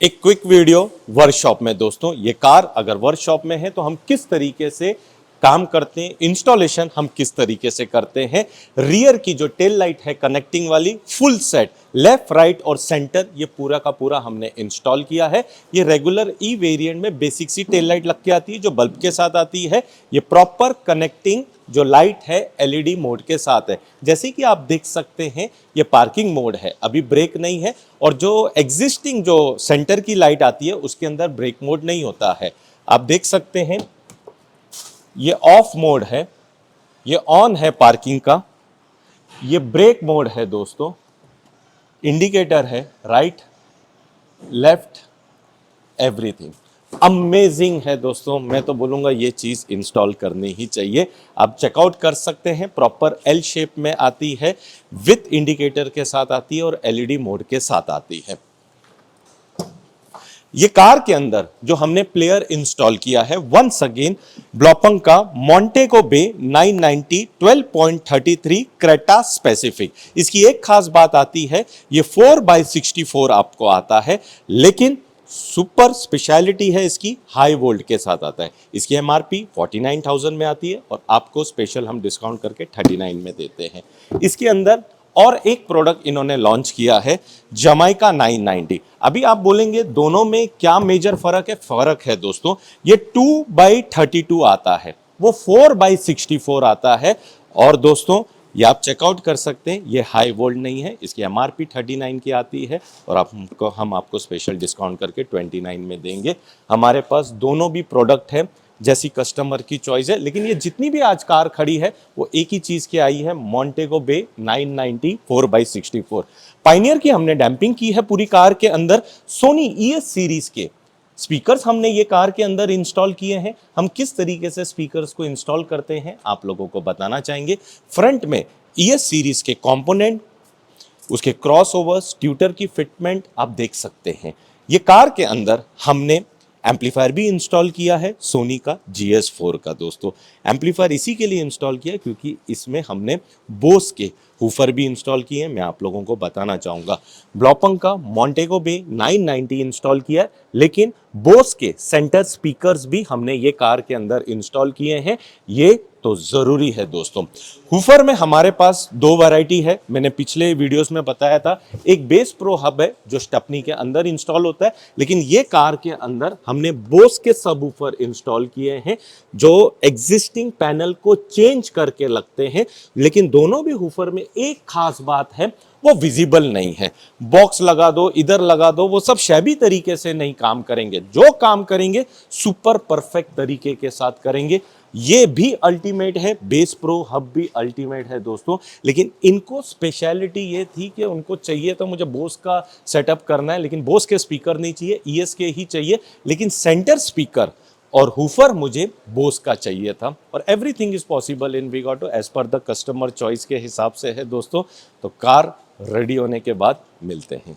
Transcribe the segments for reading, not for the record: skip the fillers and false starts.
एक quick video workshop में दोस्तों, ये कार अगर वर्कशॉप में है तो हम किस तरीके से काम करते हैं, इंस्टॉलेशन हम किस तरीके से करते हैं। रियर की जो टेल लाइट है कनेक्टिंग वाली फुल सेट लेफ्ट राइट और सेंटर, ये पूरा का पूरा हमने इंस्टॉल किया है। ये रेगुलर ई वेरिएंट में बेसिक सी टेल लाइट लग के आती है जो बल्ब के साथ आती है। ये प्रॉपर कनेक्टिंग जो लाइट है एलईडी मोड के साथ है। जैसे कि आप देख सकते हैं ये पार्किंग मोड है, अभी ब्रेक नहीं है। और जो एग्जिस्टिंग जो सेंटर की लाइट आती है उसके अंदर ब्रेक मोड नहीं होता है। आप देख सकते हैं ये ऑफ मोड है, ये ऑन है पार्किंग का, ये ब्रेक मोड है दोस्तों, इंडिकेटर है राइट लेफ्ट, एवरीथिंग अमेजिंग है दोस्तों। मैं तो बोलूँगा ये चीज़ इंस्टॉल करनी ही चाहिए। आप चेकआउट कर सकते हैं, प्रॉपर एल शेप में आती है, विथ इंडिकेटर के साथ आती है और एलईडी मोड के साथ आती है। ये कार के अंदर जो हमने प्लेयर इंस्टॉल किया है वंस अगेन ब्लॉपंग का मोंटेगो बे 990 12.33 क्रेटा स्पेसिफिक। इसकी एक खास बात आती है, ये 4x64 आपको आता है, लेकिन सुपर स्पेशलिटी है इसकी, हाई वोल्ट के साथ आता है। इसकी एमआरपी 49,000 में आती है और आपको स्पेशल हम डिस्काउंट करके 39 में देते हैं। इसके अंदर और एक प्रोडक्ट इन्होंने लॉन्च किया है जमाइका 990। अभी आप बोलेंगे दोनों में क्या मेजर फर्क है? फर्क है दोस्तों, ये 2x32 आता है, वो 4x64 आता है। और दोस्तों ये आप चेकआउट कर सकते हैं, ये हाई वोल्ट नहीं है, इसकी एमआरपी 39 की आती है और हम आपको स्पेशल डिस्काउंट करके 29 में देंगे। हमारे पास दोनों भी प्रोडक्ट है, जैसी कस्टमर की चॉइस है। लेकिन ये जितनी भी आज कार खड़ी है वो एक ही चीज़ की आई है, मोंटेगो बे 990 4x64। पाइनियर की हमने डैम्पिंग की है पूरी कार के अंदर। सोनी ईएस सीरीज के स्पीकर्स हमने ये कार के अंदर इंस्टॉल किए हैं। हम किस तरीके से स्पीकर्स को इंस्टॉल करते हैं आप लोगों को बताना चाहेंगे। फ्रंट में ईएस सीरीज के कंपोनेंट, उसके क्रॉसओवर्स, ट्यूटर की फिटमेंट आप देख सकते हैं। ये कार के अंदर हमने एम्पलीफायर भी इंस्टॉल किया है सोनी का GS4 का। दोस्तों एम्पलीफायर इसी के लिए इंस्टॉल किया क्योंकि इसमें हमने बोस के हूफर भी इंस्टॉल किए हैं, मैं आप लोगों को बताना चाहूँगा। ब्लॉपंग का मोंटेगो बे 990 इंस्टॉल किया है, लेकिन बोस के सेंटर स्पीकर्स भी हमने ये कार के अंदर इंस्टॉल किए हैं। ये तो ज़रूरी है दोस्तों। हूफर में हमारे पास दो वैरायटी है, मैंने पिछले वीडियोस में बताया था। एक बेस प्रो हब है जो स्टेपनी के अंदर इंस्टॉल होता है, लेकिन ये कार के अंदर हमने बोस के सबवूफर इंस्टॉल किए हैं जो एग्जिस्टिंग पैनल को चेंज करके लगते हैं। लेकिन दोनों भी हूफर में एक खास बात है, वो विजिबल नहीं है। बॉक्स लगा दो, इधर लगा दो, वो सब शैबी तरीके से नहीं काम करेंगे। जो काम करेंगे सुपर परफेक्ट तरीके के साथ करेंगे। ये भी अल्टीमेट है, बेस प्रो हब भी अल्टीमेट है दोस्तों। लेकिन इनको स्पेशलिटी ये थी कि उनको चाहिए तो मुझे बोस का सेटअप करना है, लेकिन बोस के स्पीकर नहीं चाहिए, ईएस के ही चाहिए। लेकिन सेंटर स्पीकर और हूफर मुझे बोस का चाहिए था। और everything is possible in Vig Auto as per the customer choice के हिसाब से है दोस्तों। तो कार रेडी होने के बाद मिलते हैं।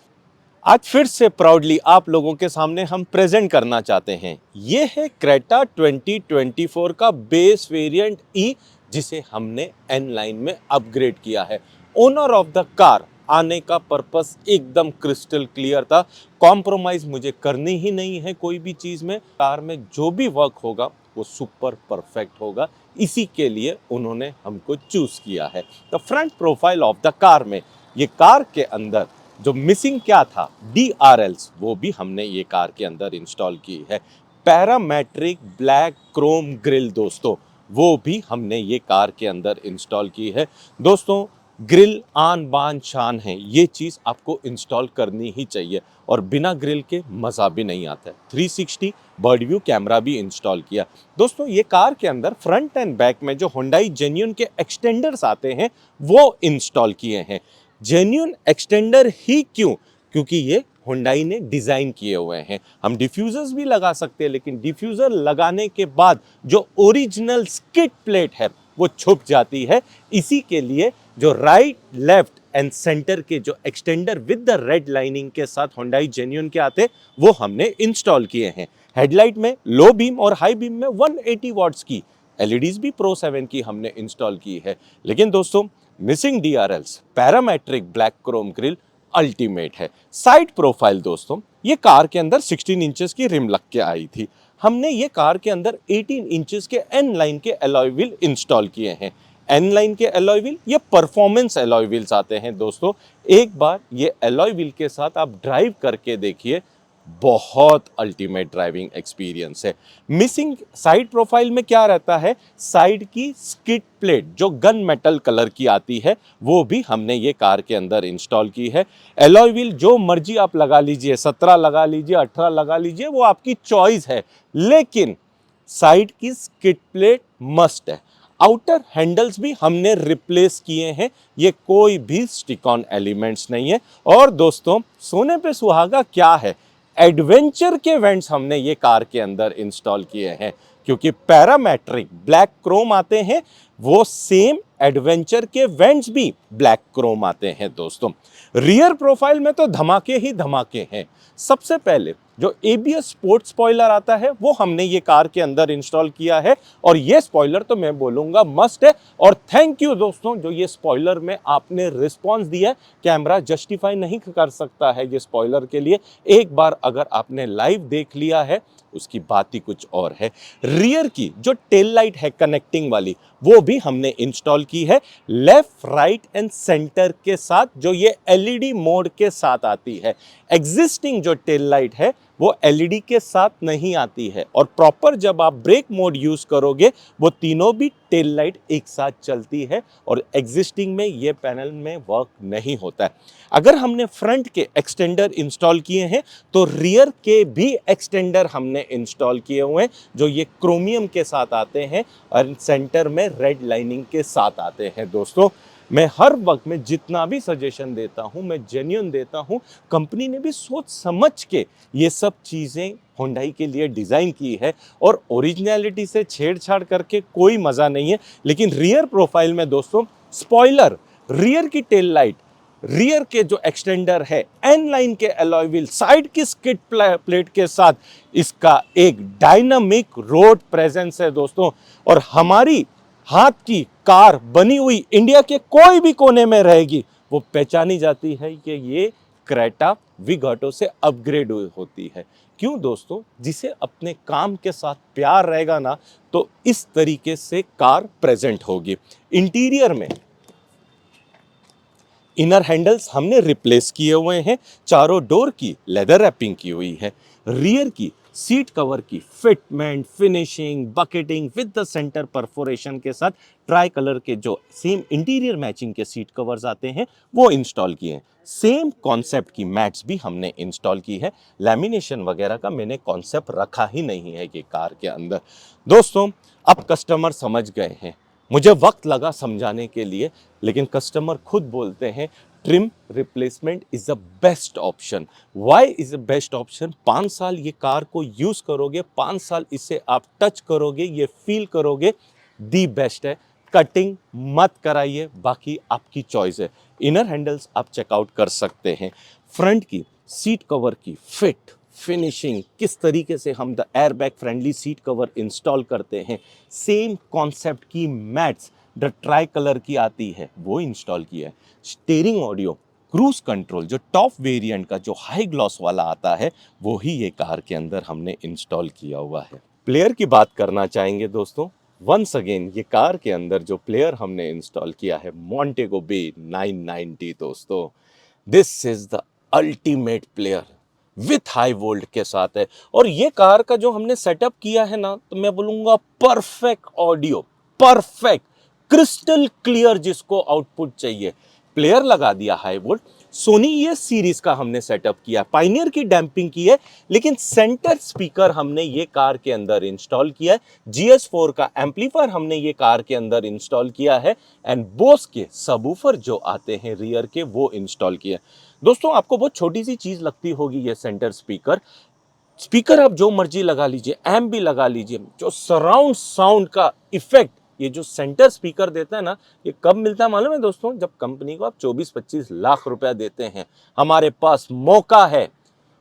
आज फिर से प्राउडली आप लोगों के सामने हम प्रेजेंट करना चाहते हैं, ये है क्रेटा 2024 का बेस वेरिएंट ई, जिसे हमने एन लाइन में अपग्रेड किया है। ओनर ऑफ द कार आने का पर्पस एकदम क्रिस्टल क्लियर था, कॉम्प्रोमाइज मुझे करनी ही नहीं है कोई भी चीज़ में। कार में जो भी वर्क होगा वो सुपर परफेक्ट होगा, इसी के लिए उन्होंने हमको चूज किया है। The front profile of the car में ये कार के अंदर जो मिसिंग क्या था, DRLs, वो भी हमने ये कार के अंदर इंस्टॉल की है। पैरामेट्रिक ब्लैक क्रोम ग्रिल दोस्तों, वो भी हमने ये कार के अंदर इंस्टॉल की है। दोस्तों ग्रिल आन बान शान है, ये चीज़ आपको इंस्टॉल करनी ही चाहिए और बिना ग्रिल के मज़ा भी नहीं आता है। 360 बर्ड व्यू कैमरा भी इंस्टॉल किया। दोस्तों ये कार के अंदर फ्रंट एंड बैक में जो हुंडई जेन्युइन के एक्सटेंडर्स आते हैं वो इंस्टॉल किए हैं। जेन्युइन एक्सटेंडर ही क्यों? क्योंकि ये हुंडई ने डिज़ाइन किए हुए हैं। हम डिफ्यूज़र्स भी लगा सकते हैं, लेकिन डिफ्यूज़र लगाने के बाद जो ओरिजिनल स्किड प्लेट है वो छुप जाती है। इसी के लिए जो राइट लेफ्ट एंड सेंटर के जो extender with the red lining के साथ हुंडई जेन्युइन के आते वो हमने इंस्टॉल किए हैं। हेडलाइट में लो बीम और हाई बीम में 180 वॉट्स की एलईडीज भी प्रो 7 की हमने इंस्टॉल की है। लेकिन दोस्तों missing DRLs, parametric black Chrome grill ultimate है। साइड प्रोफाइल दोस्तों ये कार के अंदर 16 इंचेस की रिम लग के आई थी। हमने ये कार के अंदर 18 इंचेस के एन लाइन के अलॉय व्हील इंस्टॉल किए हैं। एन लाइन के अलॉय व्हील, ये परफॉर्मेंस अलॉय व्हील्स आते हैं दोस्तों। एक बार ये अलॉय व्हील के साथ आप ड्राइव करके देखिए, बहुत अल्टीमेट ड्राइविंग एक्सपीरियंस है। मिसिंग साइड प्रोफाइल में क्या रहता है, साइड की स्किड प्लेट जो गन मेटल कलर की आती है, वो भी हमने ये कार के अंदर इंस्टॉल की है। एलॉय व्हील जो मर्जी आप लगा लीजिए, 17 लगा लीजिए, 18 लगा लीजिए, वो आपकी चॉइस है, लेकिन साइड की स्किड प्लेट मस्ट है। आउटर हैंडल्स भी हमने रिप्लेस किए हैं, ये कोई भी स्टिक ऑन एलिमेंट्स नहीं है। और दोस्तों, सोने पे सुहागा क्या है, एडवेंचर के वेंट्स हमने ये कार के अंदर इंस्टॉल किए हैं, क्योंकि पैरामेट्रिक ब्लैक क्रोम आते हैं, वो सेम एडवेंचर के वेंट्स भी ब्लैक क्रोम आते हैं दोस्तों। रियर प्रोफाइल में तो धमाके ही धमाके हैं। सबसे पहले जो एबीएस स्पोर्ट स्पॉइलर आता है, वो हमने ये कार के अंदर इंस्टॉल किया है, और ये स्पॉइलर तो मैं बोलूंगा मस्ट है। और थैंक यू दोस्तों, जो ये स्पॉइलर में आपने रिस्पॉन्स दिया है, कैमरा जस्टिफाई नहीं कर सकता है ये स्पॉइलर के लिए। एक बार अगर आपने लाइव देख लिया है, उसकी बात ही कुछ और है। रियर की जो टेल लाइट है कनेक्टिंग वाली, वो भी हमने इंस्टॉल की है, लेफ्ट राइट एंड सेंटर के साथ, जो ये एलईडी मोड के साथ आती है। एग्जिस्टिंग जो टेल लाइट है वो एलईडी के साथ नहीं आती है, और प्रॉपर जब आप ब्रेक मोड यूज करोगे, वो तीनों भी टेल लाइट एक साथ चलती है, और एग्जिस्टिंग में ये पैनल में वर्क नहीं होता है। अगर हमने फ्रंट के एक्सटेंडर इंस्टॉल किए हैं, तो रियर के भी एक्सटेंडर हमने इंस्टॉल किए हुए हैं, जो ये क्रोमियम के साथ आते हैं और सेंटर में रेड लाइनिंग के साथ आते हैं दोस्तों। मैं हर वक्त में जितना भी सजेशन देता हूं, मैं जेन्युइन देता हूं। कंपनी ने भी सोच समझ के ये सब चीज़ें होंडाई के लिए डिज़ाइन की है, और ओरिजिनलिटी से छेड़छाड़ करके कोई मज़ा नहीं है। लेकिन रियर प्रोफाइल में दोस्तों, स्पॉइलर, रियर की टेल लाइट, रियर के जो एक्सटेंडर है, एन लाइन के अलॉय व्हील, साइड की स्किड प्लेट के साथ, इसका एक डायनामिक रोड प्रेजेंस है दोस्तों। और हमारी हाथ की कार बनी हुई इंडिया के कोई भी कोने में रहेगी, वो पहचानी जाती है कि ये क्रेटा विग ऑटो से अपग्रेड होती है। क्यों दोस्तों, जिसे अपने काम के साथ प्यार रहेगा ना, तो इस तरीके से कार प्रेजेंट होगी। इंटीरियर में इनर हैंडल्स हमने रिप्लेस किए हुए हैं, चारों डोर की लेदर रैपिंग की हुई है। रियर की सीट कवर की fitment, finishing, bucketing with the centre perforation के साथ ट्राई कलर के जो सेम इंटीरियर मैचिंग के सीट कवर्स आते हैं, वो इंस्टॉल किए हैं। सेम कॉन्सेप्ट की मैट्स भी हमने इंस्टॉल की है। लैमिनेशन वगैरह का मैंने कॉन्सेप्ट रखा ही नहीं है ये कार के अंदर। दोस्तों, अब कस्टमर समझ गए हैं, मुझे वक्त लगा समझाने के लिए, लेकिन कस्टमर खुद बोलते हैं trim replacement is the best option. Why is the best option? 5 साल ये कार को यूज करोगे, 5 साल इसे आप टच करोगे, ये फील करोगे, दी बेस्ट है। कटिंग मत कराइए, बाकी आपकी चॉइस है। इनर हैंडल्स आप चेकआउट कर सकते हैं। फ्रंट की सीट कवर की फिट, फिनिशिंग, किस तरीके से हम the airbag friendly seat cover install करते हैं, सेम कॉन्सेप्ट की मैट्स द ट्राई कलर की आती है, वो इंस्टॉल किया है। स्टीयरिंग ऑडियो, क्रूज कंट्रोल, जो टॉप वेरिएंट का जो हाई ग्लॉस वाला आता है, वो ही ये कार के अंदर हमने इंस्टॉल किया हुआ है। प्लेयर की बात करना चाहेंगे दोस्तों। वंस अगेन, ये कार के अंदर जो प्लेयर हमने इंस्टॉल किया है, मोंटेगो बे 990 दोस्तों। This is the ultimate player with high volt के साथ है। और ये कार का जो हमने सेटअप किया है ना, तो मैं बोलूंगा perfect audio, perfect crystal clear, जिसको आउटपुट चाहिए। प्लेयर लगा दिया हाई वोल्ट। सोनी ये सीरीज का हमने सेटअप किया, पाइनियर की डैम्पिंग की है, लेकिन सेंटर स्पीकर हमने ये कार के अंदर इंस्टॉल किया है। GS4 का एम्पलीफायर हमने ये कार के अंदर इंस्टॉल किया है, एंड बोस के सबवूफर जो आते हैं रियर के, वो इंस्टॉल किया है। दोस्तों, आपको बहुत छोटी सी चीज लगती होगी ये सेंटर स्पीकर। स्पीकर आप जो मर्जी लगा लीजिए, एम्प भी लगा लीजिए, जो सराउंड साउंड का इफेक्ट ये जो सेंटर स्पीकर देता है ना, ये कब मिलता है मालूम है दोस्तों? जब कंपनी को आप 24-25 लाख रुपया देते हैं। हमारे पास मौका है,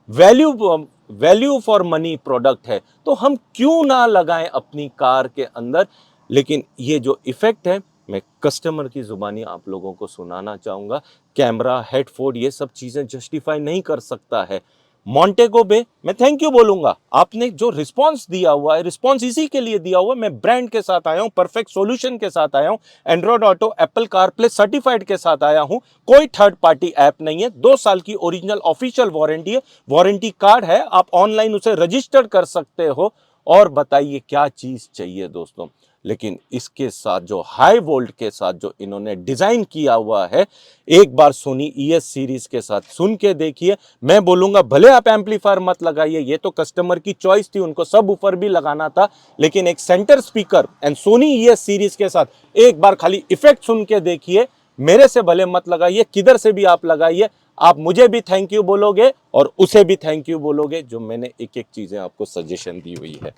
वैल्यू फॉर मनी प्रोडक्ट है, तो हम क्यों ना लगाएं अपनी कार के अंदर। लेकिन ये जो इफेक्ट है, मैं कस्टमर की जुबानी आप लोगों को सुनाना चाहूंगा। कैमरा, हेडफोन, ये सब चीजें जस्टिफाई नहीं कर सकता है। मॉन्टेगो बे मैं थैंक यू बोलूंगा, आपने जो रिस्पांस दिया हुआ है, रिस्पांस इसी के लिए दिया हुआ है। मैं ब्रांड के साथ आया हूं, परफेक्ट सॉल्यूशन के साथ आया हूं, Android auto Apple CarPlay certified के साथ आया हूं। कोई थर्ड पार्टी ऐप नहीं है, 2 साल की ओरिजिनल ऑफिशियल वारंटी है, वारंटी कार्ड है, आप ऑनलाइन उसे रजिस्टर कर सकते हो। और बताइए क्या चीज चाहिए दोस्तों। लेकिन इसके साथ जो हाई वोल्ट के साथ जो इन्होंने डिजाइन किया हुआ है, एक बार सोनी ईएस सीरीज के साथ सुन के देखिए। मैं बोलूंगा भले आप एम्पलीफायर मत लगाइए, ये तो कस्टमर की चॉइस थी, उनको सब ऊपर भी लगाना था, लेकिन एक centre speaker and Sony ES series के साथ एक बार खाली इफेक्ट सुन के देखिए। मेरे से भले मत लगाइए, किधर से भी आप लगाइए, आप मुझे भी थैंक यू बोलोगे और उसे भी थैंक यू बोलोगे जो मैंने एक एक चीजें आपको सजेशन दी हुई है।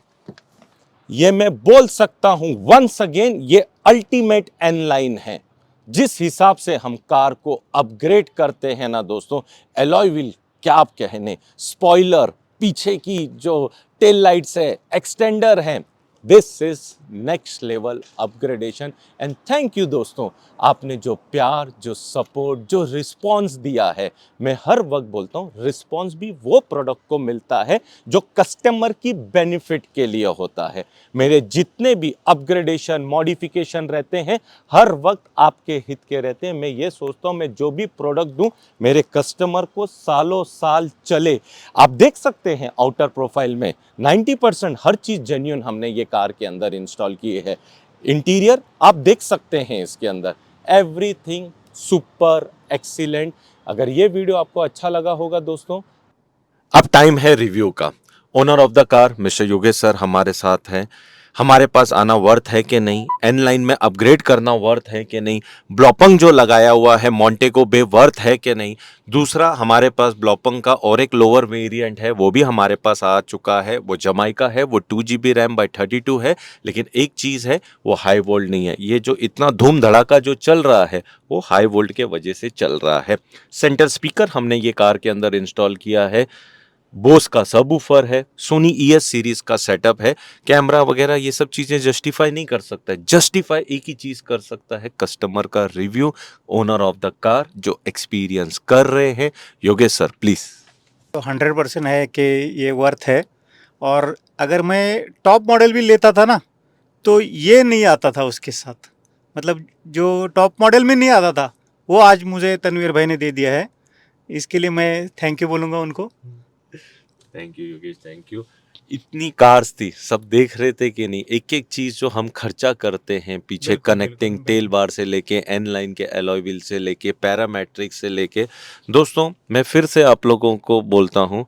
ये मैं बोल सकता हूं वंस अगेन, ये अल्टीमेट एन लाइन है। जिस हिसाब से हम कार को अपग्रेड करते हैं ना दोस्तों, एलॉय व्हील क्या आप कहने, स्पॉइलर, पीछे की जो टेल लाइट्स है, एक्सटेंडर है, this is next level upgradation. And thank you दोस्तों, आपने जो प्यार, जो सपोर्ट, जो रिस्पॉन्स दिया है। मैं हर वक्त बोलता हूं रिस्पॉन्स भी वो प्रोडक्ट को मिलता है जो कस्टमर की बेनिफिट के लिए होता है। मेरे जितने भी अपग्रेडेशन, मॉडिफिकेशन रहते हैं, हर वक्त आपके हित के रहते हैं। मैं ये सोचता हूं मैं जो भी प्रोडक्ट दूं मेरे कस्टमर को सालों साल चले। आप देख सकते हैं आउटर प्रोफाइल में 90% हर चीज जेन्युइन हमने ये कार के अंदर इंस्टॉल की है। इंटीरियर आप देख सकते हैं इसके अंदर, एवरीथिंग सुपर एक्सीलेंट। अगर ये वीडियो आपको अच्छा लगा होगा दोस्तों, अब टाइम है रिव्यू का। Owner of the car mister Yogesh sir हमारे साथ हैं। हमारे पास आना वर्थ है कि नहीं, एन लाइन में अपग्रेड करना वर्थ है कि नहीं, ब्लॉपंग जो लगाया हुआ है मोंटेगो बे वर्थ है कि नहीं। दूसरा, हमारे पास ब्लॉपंग का और एक लोअर वेरिएंट है, वो भी हमारे पास आ चुका है, वो जमाइका है, वो 2 GB रैम बाई 32 है। लेकिन एक चीज़ है, वो हाई वोल्ट नहीं है। ये जो इतना धूम धड़ाका जो चल रहा है वो हाई वोल्ट के वजह से चल रहा है। सेंटर स्पीकर हमने ये कार के अंदर इंस्टॉल किया है, बोस का सबवूफर है, सोनी ईएस सीरीज का सेटअप है। कैमरा वगैरह ये सब चीजें जस्टिफाई नहीं कर सकता है, जस्टिफाई एक ही चीज कर सकता है, कस्टमर का review, owner of the car जो एक्सपीरियंस कर रहे हैं। Yogesh sir please. तो 100% है कि ये वर्थ है। और अगर मैं टॉप मॉडल भी लेता था ना, तो ये नहीं आता था उसके साथ। मतलब जो टॉप मॉडल में नहीं आता था, वो आज मुझे तनवीर भाई ने दे दिया है। इसके लिए मैं थैंक यू बोलूँगा उनको। Thank you Yogesh, thank you. इतनी कार्स थी, सब देख रहे थे कि नहीं, एक एक चीज जो हम खर्चा करते हैं पीछे, कनेक्टिंग टेल बार से लेके एन लाइन के एलॉय व्हील से लेके पैरामेट्रिक से लेके। दोस्तों मैं फिर से आप लोगों को बोलता हूँ,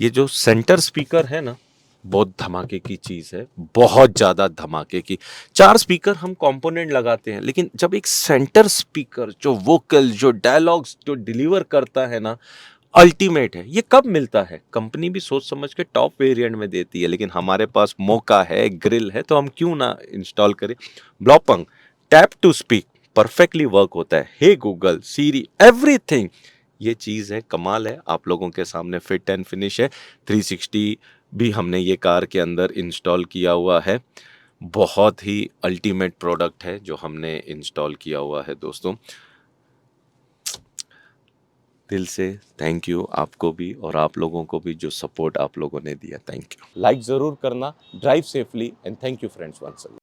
ये जो सेंटर स्पीकर है ना, बहुत धमाके की चीज है, बहुत ज्यादा धमाके की। 4 स्पीकर हम कंपोनेंट लगाते हैं, लेकिन जब एक सेंटर स्पीकर जो वोकल, जो डायलॉग्स जो डिलीवर करता है ना, अल्टीमेट है। ये कब मिलता है, कंपनी भी सोच समझ के टॉप वेरिएंट में देती है, लेकिन हमारे पास मौका है, ग्रिल है, तो हम क्यों ना इंस्टॉल करें। Blaupunkt tap to speak perfectly work होता है, हे गूगल, सीरी, एवरीथिंग। ये चीज़ है, कमाल है। आप लोगों के सामने फिट एंड फिनिश है। 360 भी हमने ये कार के अंदर इंस्टॉल किया हुआ है। बहुत ही अल्टीमेट प्रोडक्ट है जो हमने इंस्टॉल किया हुआ है दोस्तों। दिल से थैंक यू आपको भी, और आप लोगों को भी जो सपोर्ट आप लोगों ने दिया, थैंक यू। लाइक जरूर करना, drive safely, and thank you friends once again.